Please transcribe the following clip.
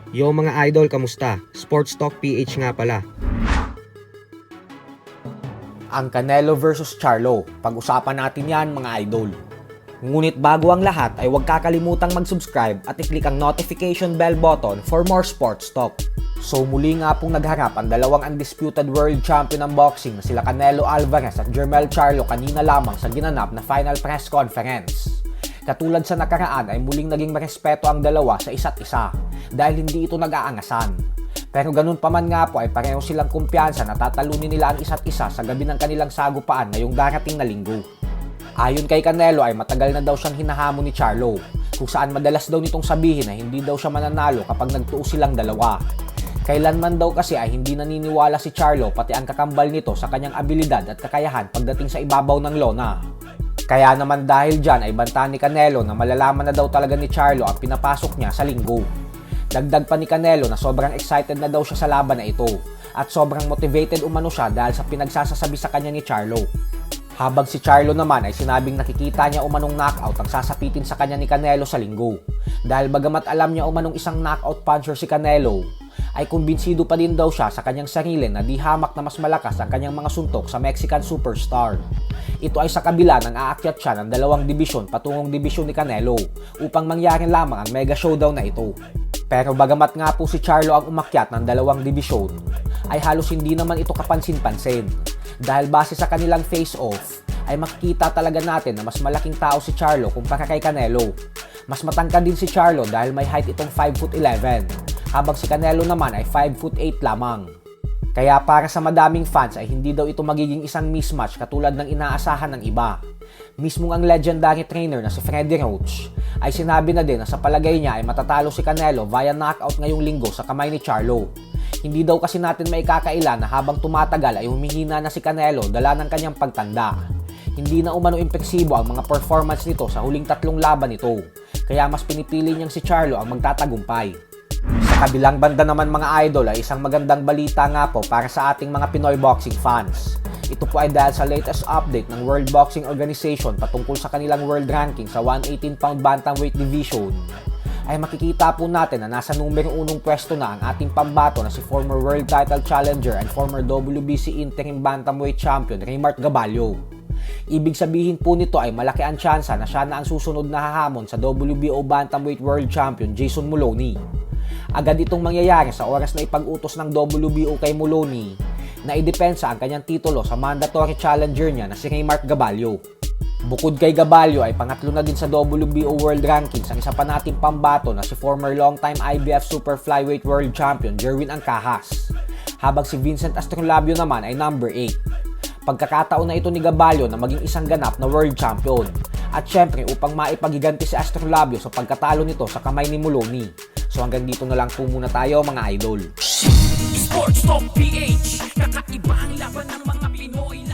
Yo mga idol, kamusta? Sports Talk PH nga pala. Ang Canelo versus Charlo. Pag-usapan natin yan mga idol. Ngunit bago ang lahat ay huwag kakalimutang mag-subscribe at i-click ang notification bell button for more sports talk. So muli nga pong nagharap ang dalawang undisputed world champion ng boxing na sila Canelo Alvarez at Jermell Charlo kanina lamang sa ginanap na final press conference. Katulad sa nakaraan ay muling naging marespeto ang dalawa sa isa't isa dahil hindi ito nag-aangasan. Pero ganun pa man nga po ay pareho silang kumpiyansa na tatalunin nila ang isa't isa sa gabi ng kanilang sagupaan ngayong darating na linggo. Ayon kay Canelo ay matagal na daw siyang hinahamon ni Charlo, kung saan madalas daw nitong sabihin na hindi daw siya mananalo kapag nagtuo silang dalawa. Kailanman daw kasi ay hindi naniniwala si Charlo pati ang kakambal nito sa kanyang abilidad at kakayahan pagdating sa ibabaw ng lona. Kaya naman dahil dyan ay banta ni Canelo na malalaman na daw talaga ni Charlo ang pinapasok niya sa linggo. Dagdag pa ni Canelo na sobrang excited na daw siya sa laban na ito at sobrang motivated umano siya dahil sa pinagsasasabi sa kanya ni Charlo. Habang si Charlo naman ay sinabing nakikita niya umanong knockout ang sasapitin sa kanya ni Canelo sa linggo. Dahil bagamat alam niya umanong isang knockout puncher si Canelo, ay kumbinsido pa din daw siya sa kanyang sarili na di hamak na mas malakas ang kanyang mga suntok sa Mexican superstar. Ito ay sa kabila ng aakyat siya ng dalawang dibisyon patungong dibisyon ni Canelo upang mangyari lamang ang mega showdown na ito. Pero bagamat nga po si Charlo ang umakyat ng dalawang dibisyon, ay halos hindi naman ito kapansin-pansin. Dahil base sa kanilang face-off, ay makikita talaga natin na mas malaking tao si Charlo kumpara kay Canelo. Mas matangkad din si Charlo dahil may height itong 5'11", habang si Canelo naman ay 5'8" lamang. Kaya para sa madaming fans ay hindi daw ito magiging isang mismatch katulad ng inaasahan ng iba. Mismong ang legendary trainer na si Freddie Roach ay sinabi na din na sa palagay niya ay matatalo si Canelo via knockout ngayong linggo sa kamay ni Charlo. Hindi daw kasi natin maikakaila na habang tumatagal ay humihina na si Canelo dala ng kanyang pagtanda. Hindi na umano impeksibo ang mga performance nito sa huling 3 laban nito, kaya mas pinipili niyang si Charlo ang magtatagumpay. Sa kabilang banda naman mga idol ay isang magandang balita nga po para sa ating mga Pinoy boxing fans. Ito po ay dahil sa latest update ng World Boxing Organization patungkol sa kanilang world ranking sa 118-pound bantamweight division, ay makikita po natin na nasa numero 1 pwesto na ang ating pambato na si former world title challenger and former WBC interim bantamweight champion Raymart Gaballo. Ibig sabihin po nito ay malaki ang tsansa na siya na ang susunod na hahamon sa WBO bantamweight world champion Jason Moloney. Agad itong mangyayari sa oras na ipag-utos ng WBO kay Moloney na idepensa ang kanyang titulo sa mandatory challenger niya na si Raymart Gaballo. Bukod kay Gaballo ay pangatlo na din sa WBO World Rankings ang isa pa nating pambato na si former long-time IBF Super Flyweight World Champion Jerwin Ancajas, habang si Vincent Astrolabio naman ay number 8. Pagkakataon na ito ni Gaballo na maging isang ganap na World Champion at syempre upang maipagiganti si Astrolabio sa pagkatalo nito sa kamay ni Moloney. So hanggang dito na lang po muna tayo mga idol. Sports Talk PH, kakaiba ang laban ng mga Pinoy.